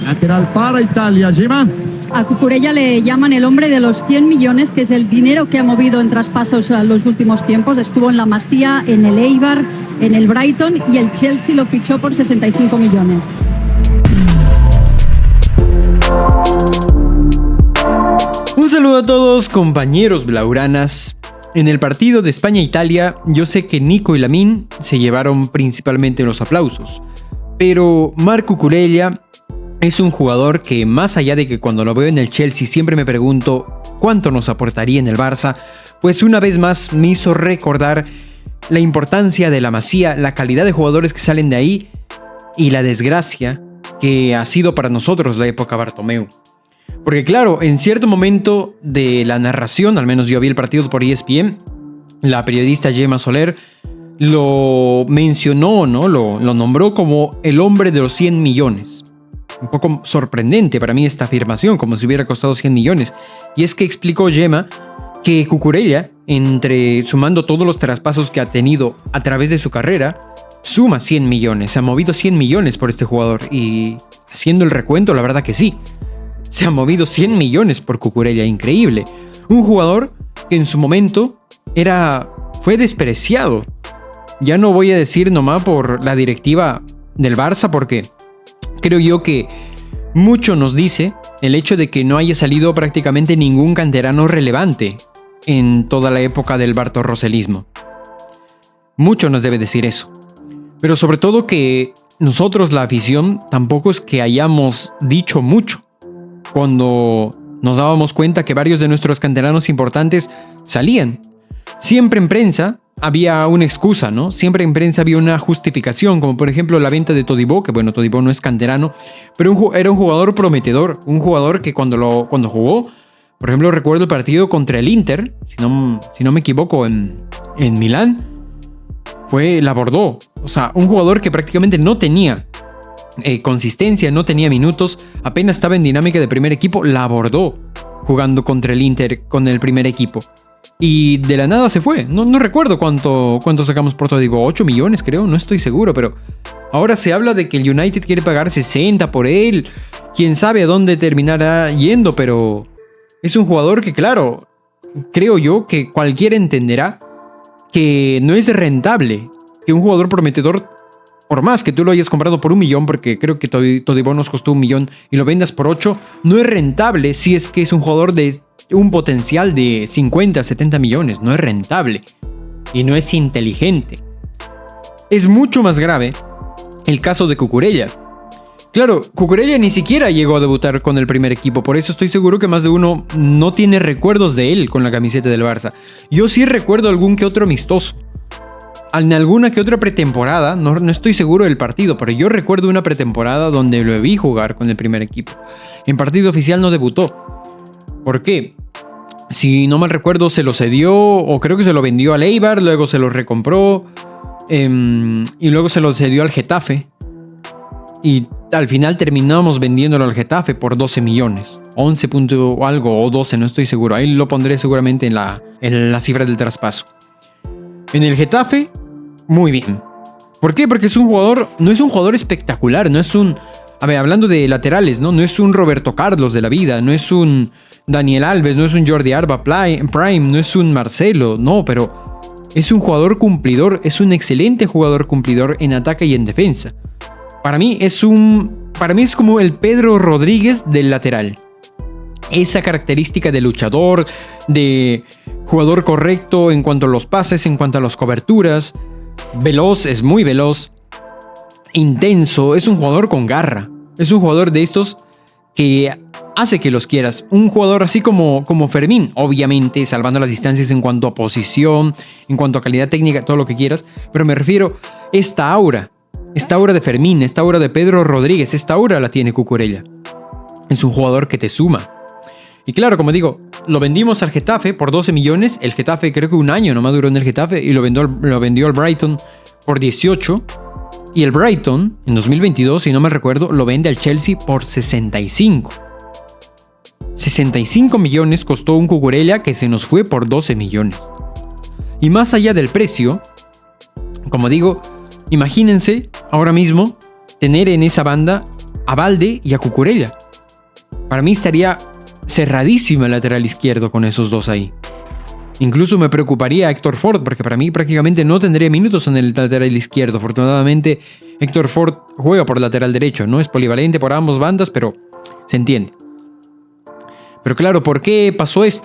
Lateral para Italia, Gemma. A Cucurella le llaman el hombre de los 100 millones, que es el dinero que ha movido en traspasos en los últimos tiempos. Estuvo en la Masía, en el Eibar, en el Brighton, y el Chelsea lo fichó por 65 millones. Un saludo a todos, compañeros blaugranas. En el partido de España-Italia, yo sé que Nico y Lamine se llevaron principalmente los aplausos, pero Marc Cucurella es un jugador que, más allá de que cuando lo veo en el Chelsea siempre me pregunto cuánto nos aportaría en el Barça, pues una vez más me hizo recordar la importancia de la Masía, la calidad de jugadores que salen de ahí y la desgracia que ha sido para nosotros la época Bartomeu. Porque claro, en cierto momento de la narración, al menos yo vi el partido por ESPN, la periodista Gemma Soler lo mencionó, ¿no? Lo nombró como el hombre de los 100 millones. Un poco sorprendente para mí esta afirmación, como si hubiera costado 100 millones. Y es que explicó Gemma que Cucurella, sumando todos los traspasos que ha tenido a través de su carrera, suma 100 millones. Se ha movido 100 millones por este jugador. Y haciendo el recuento, la verdad que sí. Se ha movido 100 millones por Cucurella, increíble. Un jugador que en su momento fue despreciado. Ya no voy a decir nomás por la directiva del Barça, porque creo yo que mucho nos dice el hecho de que no haya salido prácticamente ningún canterano relevante en toda la época del bartorroselismo. Mucho nos debe decir eso. Pero sobre todo que nosotros, la afición, tampoco es que hayamos dicho mucho. Cuando nos dábamos cuenta que varios de nuestros canteranos importantes salían. Siempre en prensa había una excusa, ¿no? Siempre en prensa había una justificación, como por ejemplo la venta de Todibo, que bueno, Todibo no es canterano, pero era un jugador prometedor, un jugador que cuando jugó, por ejemplo recuerdo el partido contra el Inter, si no me equivoco, en Milán, la abordó. O sea, un jugador que prácticamente no tenía consistencia, no tenía minutos, apenas estaba en dinámica de primer equipo, la abordó jugando contra el Inter con el primer equipo. Y de la nada se fue. No recuerdo cuánto sacamos por Todibo, 8 millones creo, no estoy seguro, pero ahora se habla de que el United quiere pagar 60 por él. Quién sabe a dónde terminará yendo, pero es un jugador que, claro, creo yo que cualquiera entenderá que no es rentable que un jugador prometedor, por más que tú lo hayas comprado por 1 millón, porque creo que Todibo nos costó 1 millón y lo vendas por 8, no es rentable si es que es un jugador de un potencial de 50, 70 millones. No es rentable y no es inteligente. Es mucho más grave el caso de Cucurella. Claro, Cucurella ni siquiera llegó a debutar con el primer equipo, por eso estoy seguro que más de uno no tiene recuerdos de él con la camiseta del Barça. Yo sí recuerdo algún que otro amistoso. En alguna que otra pretemporada, no estoy seguro del partido, pero yo recuerdo una pretemporada donde lo vi jugar con el primer equipo. En partido oficial no debutó. ¿Por qué? Si no mal recuerdo, se lo cedió, o creo que se lo vendió al Eibar, luego se lo recompró, y luego se lo cedió al Getafe. Y al final terminamos vendiéndolo al Getafe por 12 millones. 11 punto algo, o 12, no estoy seguro. Ahí lo pondré seguramente en la cifra del traspaso. En el Getafe, muy bien. ¿Por qué? Porque no es un jugador espectacular, no es un... A ver, hablando de laterales, ¿no? No es un Roberto Carlos de la vida, no es un Daniel Alves, no es un Jordi Alba Prime, no es un Marcelo, no, pero es un jugador cumplidor, es un excelente jugador cumplidor en ataque y en defensa. Para mí es como el Pedro Rodríguez del lateral. Esa característica de luchador, de jugador correcto en cuanto a los pases, en cuanto a las coberturas, veloz, es muy veloz, intenso, es un jugador con garra, es un jugador de estos que hace que los quieras, un jugador así como Fermín, obviamente salvando las distancias en cuanto a posición, en cuanto a calidad técnica, todo lo que quieras, pero me refiero a esta aura de Fermín, esta aura de Pedro Rodríguez, esta aura la tiene Cucurella. Es un jugador que te suma. Y claro, como digo, lo vendimos al Getafe por 12 millones. El Getafe creo que 1 año nomás duró en el Getafe y lo vendió al Brighton por 18. Y el Brighton, en 2022, si no me recuerdo, lo vende al Chelsea por 65. 65 millones costó un Cucurella que se nos fue por 12 millones. Y más allá del precio, como digo, imagínense ahora mismo tener en esa banda a Balde y a Cucurella. Para mí estaría cerradísimo el lateral izquierdo con esos dos ahí. Incluso me preocuparía a Héctor Ford, porque para mí prácticamente no tendría minutos en el lateral izquierdo. Afortunadamente, Héctor Ford juega por lateral derecho, no es polivalente por ambas bandas, pero se entiende. Pero claro, ¿por qué pasó esto?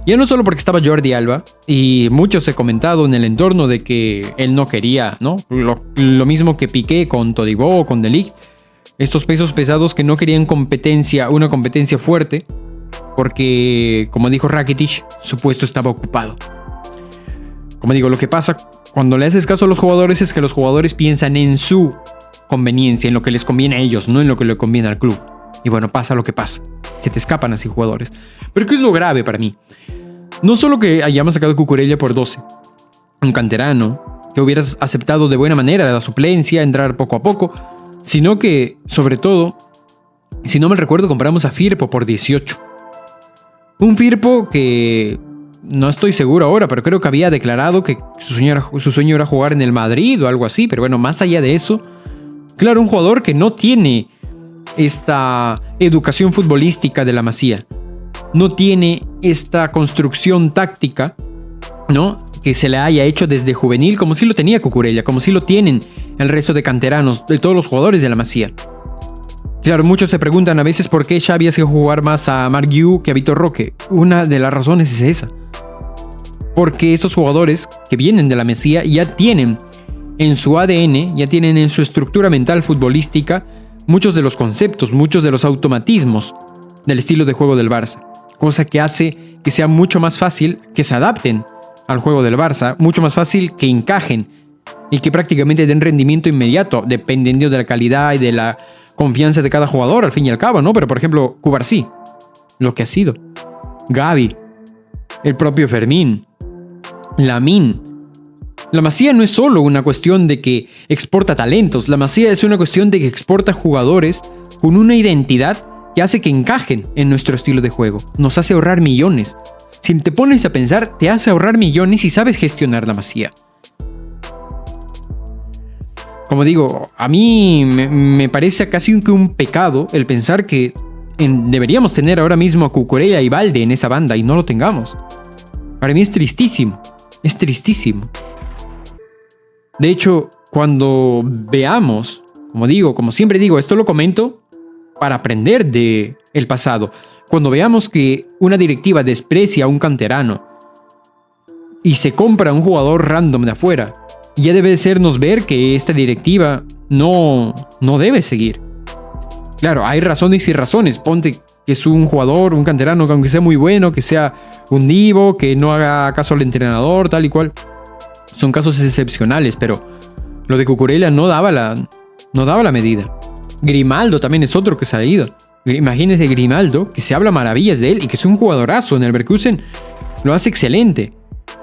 Ya no solo porque estaba Jordi Alba, y mucho se ha comentado en el entorno de que él no quería, ¿no? Lo mismo que Piqué con Todibo o con De Ligt. Estos pesos pesados que no querían una competencia fuerte, porque, como dijo Rakitic, su puesto estaba ocupado. Como digo, lo que pasa cuando le haces caso a los jugadores es que los jugadores piensan en su conveniencia, en lo que les conviene a ellos, no en lo que le conviene al club. Y bueno, pasa lo que pasa. Se te escapan así jugadores. Pero ¿qué es lo grave para mí? No solo que hayamos sacado Cucurella por 12, un canterano que hubieras aceptado de buena manera la suplencia, entrar poco a poco, sino que, sobre todo, si no me recuerdo, compramos a Firpo por 18. Un Firpo que no estoy seguro ahora, pero creo que había declarado que su sueño era jugar en el Madrid o algo así. Pero bueno, más allá de eso, claro, un jugador que no tiene esta educación futbolística de la Masía, no tiene esta construcción táctica, ¿no?, que se le haya hecho desde juvenil, como si lo tenía Cucurella, como si lo tienen el resto de canteranos, de todos los jugadores de la Masía. Claro, muchos se preguntan a veces por qué Xavi hace jugar más a Marc Guiu que a Vitor Roque. Una de las razones es esa. Porque esos jugadores que vienen de la Masía ya tienen en su ADN, ya tienen en su estructura mental futbolística muchos de los conceptos, muchos de los automatismos del estilo de juego del Barça. Cosa que hace que sea mucho más fácil que se adapten al juego del Barça, mucho más fácil que encajen y que prácticamente den rendimiento inmediato, dependiendo de la calidad y de la confianza de cada jugador, al fin y al cabo, ¿no? Pero por ejemplo, Cubarsí, lo que ha sido. Gavi, el propio Fermín, Lamine. La Masía no es solo una cuestión de que exporta talentos, la Masía es una cuestión de que exporta jugadores con una identidad que hace que encajen en nuestro estilo de juego. Nos hace ahorrar millones. Si te pones a pensar, te hace ahorrar millones y sabes gestionar la Masía. Como digo, a mí me parece casi que un pecado el pensar que deberíamos tener ahora mismo a Cucurella y Balde en esa banda y no lo tengamos. Para mí es tristísimo. Es tristísimo. De hecho, cuando veamos, como siempre digo, esto lo comento para aprender de el pasado. Cuando veamos que una directiva desprecia a un canterano y se compra a un jugador random de afuera, ya debe hacernos ver que esta directiva no debe seguir. Claro, hay razones y razones. Ponte que es un jugador, un canterano que aunque sea muy bueno, que sea un divo, que no haga caso al entrenador, tal y cual. Son casos excepcionales, pero lo de Cucurella no daba la medida. Grimaldo también es otro que se ha ido. Imagínense Grimaldo, que se habla maravillas de él y que es un jugadorazo en el Leverkusen, lo hace excelente.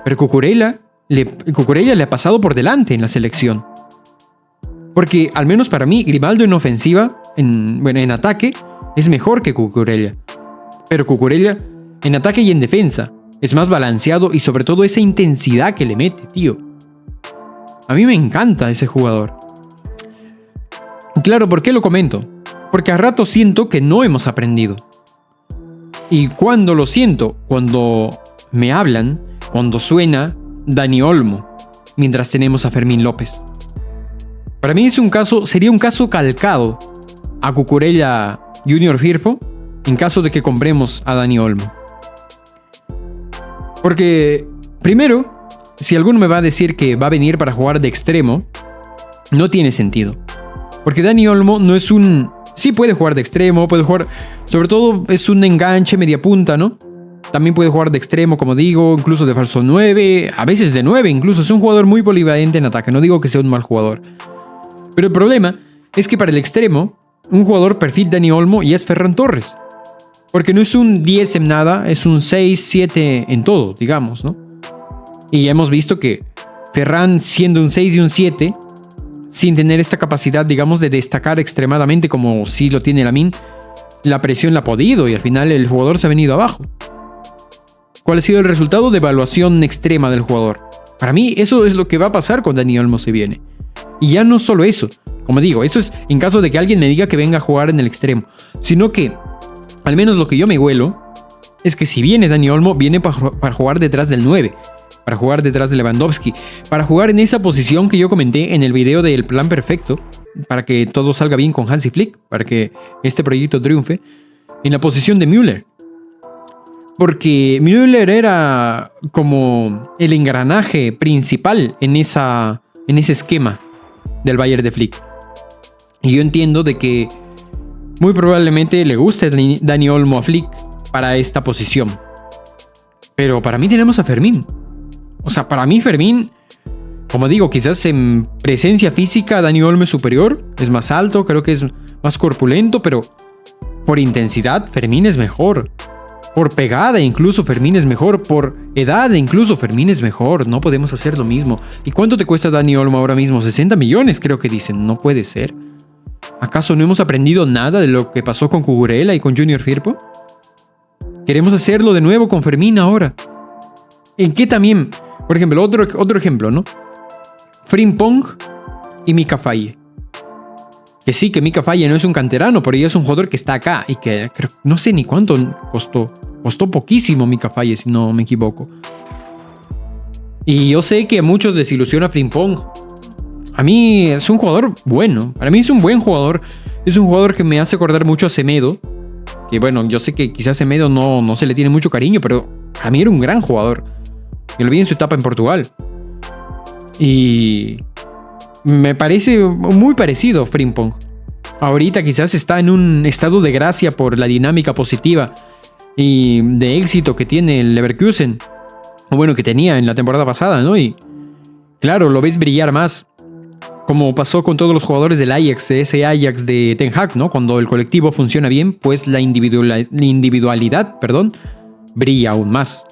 Pero Cucurella le ha pasado por delante en la selección. Porque, al menos para mí, Grimaldo en ofensiva, en ataque, es mejor que Cucurella. Pero Cucurella, en ataque y en defensa, es más balanceado y sobre todo esa intensidad que le mete, tío. A mí me encanta ese jugador. Claro, ¿por qué lo comento? Porque a rato siento que no hemos aprendido. Y cuando lo siento, cuando me hablan, cuando suena Dani Olmo, mientras tenemos a Fermín López. Para mí sería un caso calcado a Cucurella Junior Firpo en caso de que compremos a Dani Olmo. Porque, primero, si alguno me va a decir que va a venir para jugar de extremo, no tiene sentido. Porque Dani Olmo no es un... Sí puede jugar de extremo, puede jugar... Sobre todo es un enganche media punta, ¿no? También puede jugar de extremo, como digo, incluso de falso 9, a veces de 9 incluso. Es un jugador muy polivalente en ataque, no digo que sea un mal jugador. Pero el problema es que para el extremo, un jugador perfil Dani Olmo ya es Ferran Torres. Porque no es un 10 en nada, es un 6, 7 en todo, digamos, ¿no? Y ya hemos visto que Ferran, siendo un 6 y un 7, sin tener esta capacidad, digamos, de destacar extremadamente como sí lo tiene Lamine, la presión la ha podido y al final el jugador se ha venido abajo. ¿Cuál ha sido el resultado? De evaluación extrema del jugador. Para mí eso es lo que va a pasar cuando Dani Olmo se viene. Y ya no solo eso, Como digo, eso es en caso de que alguien me diga que venga a jugar en el extremo. Sino que, al menos lo que yo me huelo, es que si viene Dani Olmo, viene para jugar detrás del 9. Para jugar detrás de Lewandowski. Para jugar en esa posición que yo comenté en el video del plan perfecto. Para que todo salga bien con Hansi Flick. Para que este proyecto triunfe. En la posición de Müller. Porque Müller era como el engranaje principal en ese esquema del Bayern de Flick. Y yo entiendo de que muy probablemente le guste Dani Olmo a Flick para esta posición. Pero para mí tenemos a Fermín. O sea, para mí Fermín, como digo, quizás en presencia física Dani Olmo es superior. Es más alto, creo que es más corpulento, pero por intensidad Fermín es mejor. Por pegada incluso Fermín es mejor. Por edad incluso Fermín es mejor. No podemos hacer lo mismo. ¿Y cuánto te cuesta Dani Olmo ahora mismo? 60 millones creo que dicen. No puede ser. ¿Acaso no hemos aprendido nada de lo que pasó con Cucurella y con Junior Firpo? Queremos hacerlo de nuevo con Fermín ahora. ¿En qué también? Por ejemplo, otro ejemplo, ¿no? Frimpong y Mika Faye. Que sí, que Mika Faye no es un canterano, pero ya es un jugador que está acá y que no sé ni cuánto costó. Costó poquísimo Mika Faye, si no me equivoco. Y yo sé que a muchos desilusiona Frimpong. A mí es un jugador bueno. Para mí es un buen jugador. Es un jugador que me hace acordar mucho a Semedo. Que bueno, yo sé que quizás Semedo no se le tiene mucho cariño, pero para mí era un gran jugador. Yo lo vi en su etapa en Portugal. Y me parece muy parecido a Frimpong. Ahorita quizás está en un estado de gracia por la dinámica positiva y de éxito que tiene el Leverkusen. O bueno, que tenía en la temporada pasada, ¿no? Y claro, lo ves brillar más. Como pasó con todos los jugadores del Ajax, ese Ajax de Ten Hag, ¿no? Cuando el colectivo funciona bien, pues la individualidad, brilla aún más.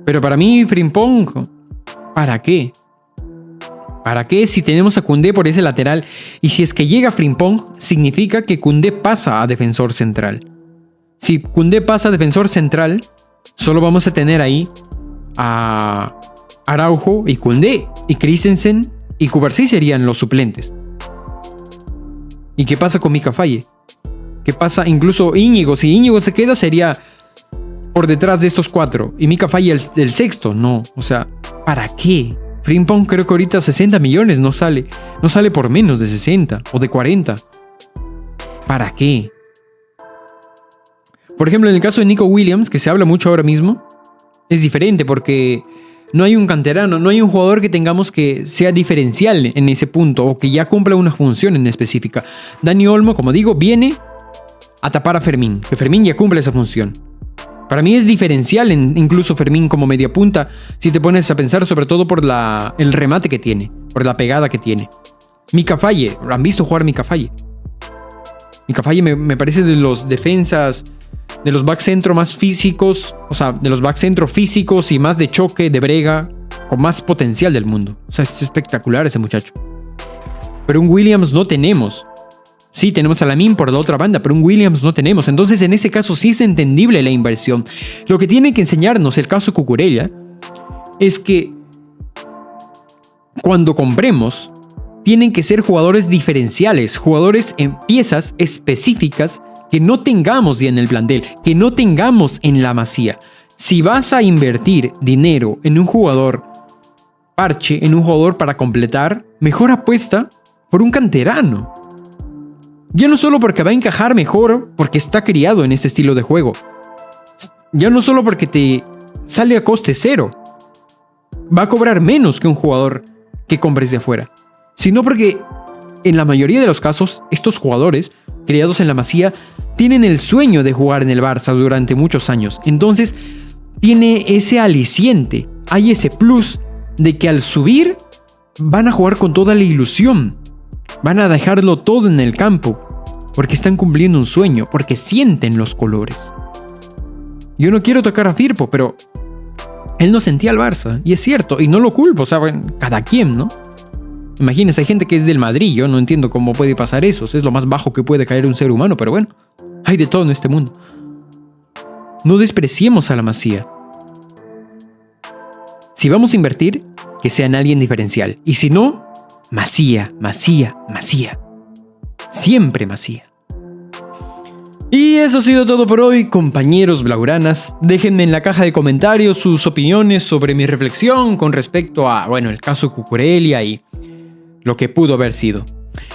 Pero para mí, Frimpong, ¿para qué? ¿Para qué si tenemos a Koundé por ese lateral? Y si es que llega Frimpong, significa que Koundé pasa a defensor central. Si Koundé pasa a defensor central, solo vamos a tener ahí a Araujo y Koundé. Y Christensen y Cubarsí serían los suplentes. ¿Y qué pasa con Mika Faye? ¿Qué pasa incluso Íñigo? Si Íñigo se queda, sería por detrás de estos cuatro. Y Mika Faye el sexto. No, o sea, ¿para qué? Frimpong creo que ahorita 60 millones no sale. No sale por menos de 60 o de 40. ¿Para qué? Por ejemplo, en el caso de Nico Williams, que se habla mucho ahora mismo, es diferente porque no hay un canterano, no hay un jugador que tengamos que sea diferencial en ese punto o que ya cumpla una función en específica. Dani Olmo, como digo, viene a tapar a Fermín, que Fermín ya cumple esa función. Para mí es diferencial incluso Fermín como media punta, si te pones a pensar, sobre todo por el remate que tiene, por la pegada que tiene. Mika Faye, ¿han visto jugar Mika Faye? Mika Faye me parece de los defensas, de los back centro más físicos, o sea, de los back centro físicos y más de choque, de brega, con más potencial del mundo. O sea, es espectacular ese muchacho. Pero un Williams no tenemos. Sí, tenemos a Lamine por la otra banda, pero un Williams no tenemos. Entonces, en ese caso sí es entendible la inversión. Lo que tiene que enseñarnos el caso Cucurella es que cuando compremos, tienen que ser jugadores diferenciales, jugadores en piezas específicas que no tengamos ya en el plantel, que no tengamos en la Masía. Si vas a invertir dinero en un jugador parche, en un jugador para completar, mejor apuesta por un canterano. Ya no solo porque va a encajar mejor, porque está criado en este estilo de juego. Ya no solo porque te sale a coste cero. Va a cobrar menos que un jugador que compres de afuera. Sino porque en la mayoría de los casos, estos jugadores criados en la Masía tienen el sueño de jugar en el Barça durante muchos años. Entonces, tiene ese aliciente. Hay ese plus de que al subir van a jugar con toda la ilusión. Van a dejarlo todo en el campo, porque están cumpliendo un sueño, porque sienten los colores. Yo no quiero tocar a Firpo, pero él no sentía al Barça, y es cierto, y no lo culpo, o sea, cada quien, ¿no? Imagínense, hay gente que es del Madrid, yo no entiendo cómo puede pasar eso, es lo más bajo que puede caer un ser humano, pero bueno, hay de todo en este mundo. No despreciemos a la Masía. Si vamos a invertir, que sea en alguien diferencial, y si no, Masía, Masía, Masía. Siempre Masía. Y eso ha sido todo por hoy, compañeros blaugranas. Déjenme en la caja de comentarios sus opiniones sobre mi reflexión con respecto a, el caso Cucurella y lo que pudo haber sido.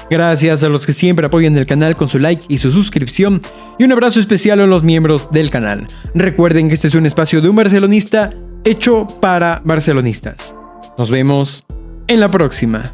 Gracias a los que siempre apoyan el canal con su like y su suscripción, y un abrazo especial a los miembros del canal. Recuerden que este es un espacio de un barcelonista hecho para barcelonistas. Nos vemos en la próxima.